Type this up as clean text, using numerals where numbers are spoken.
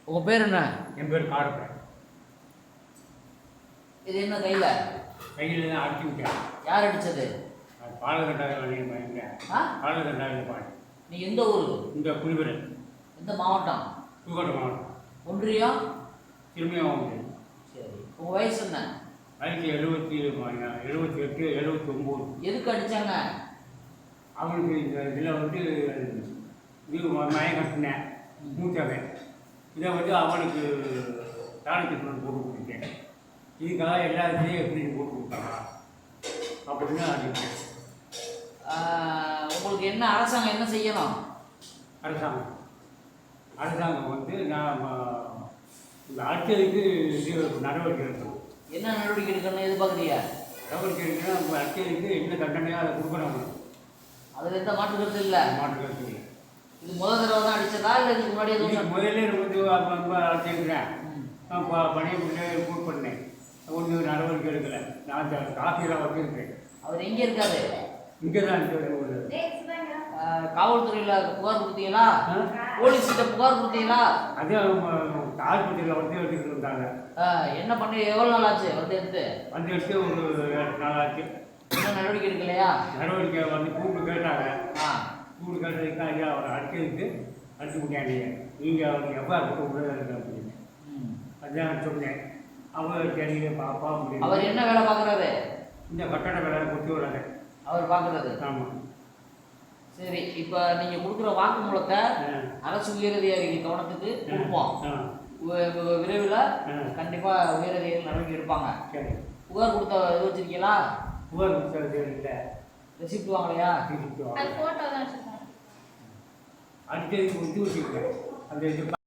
உங்கள் பேர் என்ன? என் பேர் காரப்பேன். இது என்ன கையில்? கையில் தான் அடிச்சு விட்டேன். யார் அடித்தது? பாலகண்டாக பாலகண்டாக பாடு. நீ எந்த ஊர்? இந்த புலிவரல். எந்த மாவட்டம்? புதுக்கோட்டை மாவட்டம். ஒன்றியம்? திரும்பியும். சரி, உங்கள் வயசு என்ன? வயசு 78 79. எதுக்கு அடித்தாங்க? அவனுக்கு இந்த இதில் வந்து இது மயம் கட்டினேன் மூச்சவன். இதை வந்து அவனுக்கு தானத்திற்கு போட்டு கொடுத்தேன். இதுக்காக எல்லாத்தையும் எப்படி போட்டு கொடுத்தாங்க அப்படின்னு அடிப்பேன். உங்களுக்கு என்ன அரசாங்கம் என்ன செய்யணும்? அரசாங்கம் வந்து நான் இந்த அடுத்ததுக்கு இது நடவடிக்கை எடுக்கணும். என்ன நடவடிக்கை எடுக்கணும்னு எதிர்பார்க்குறீங்க? நடவடிக்கை எடுக்கணும். அடுத்ததுக்கு என்ன தண்டனையாக அதை கொடுக்கணும். அதில் எந்த மாற்று கருத்து இல்லை. மாற்று கருத்து இல்லை. இது முதல் தடவை தான் அடித்ததா இல்லை இதுக்கு முன்னாடி எதுவும்? முதல்ல வந்து அப்போ அடிச்சிருக்கிறேன். பணியை கொண்டு கூட் பண்ணேன். ஒன்றும் நடவடிக்கை எடுக்கலை. நான் அந்த காஃபியெல்லாம் வச்சுருக்கேன். அவர் எங்கே இருக்காரு? இங்கே தான் காவல்துறையில் புகார் கொடுத்தீங்களா? போலீஸ்கிட்ட புகார் கொடுத்தீங்களா? அதே ஆஸ்பத்திரியில் வந்து எடுத்துக்கிட்டு இருந்தாங்க. என்ன பண்ணி எவ்வளோ நாள் ஆச்சு வந்து எடுத்து? வந்து எடுத்து ஒரு 2 நாள் ஆச்சு. என்ன நடவடிக்கை எடுக்கலையா? நடவடிக்கை வந்து கூப்பிட்டு கேட்டாங்க. கூப்பிட்டு கேட்டதுக்கு ஐயா அவரை அடிச்சதுக்கு அடிச்சு விட்டாங்க. நீங்கள் அவருக்கு எஃப்ஐஆர் போட்டு உள்ளே இருக்கு அப்படின்னு அதான் சொன்னேன். அவர் தெரியல பாப்பா முடியும். அவர் என்ன வேலை பார்க்குறாரு? இந்த கட்டட வேலை கொடுத்து வராங்க அவர் பார்க்குறது. ஆமாம். சரி, இப்போ நீங்கள் கொடுக்குற வாக்குமூலத்தை அரசு உயரதிகாரிகள் கவனத்துக்கு கொடுப்போம். விரைவில் கண்டிப்பாக உயரதிகாரிகள் நடவடிக்கை எடுப்பாங்க. சரி. புகார் கொடுத்த இது வச்சிருக்கீங்களா? புகார் கொடுத்தது இல்லை. ரெசிப்ட் வாங்கலையா? அடிச்சதுக்கு கொடுத்து வச்சுருக்கேன். அந்த இது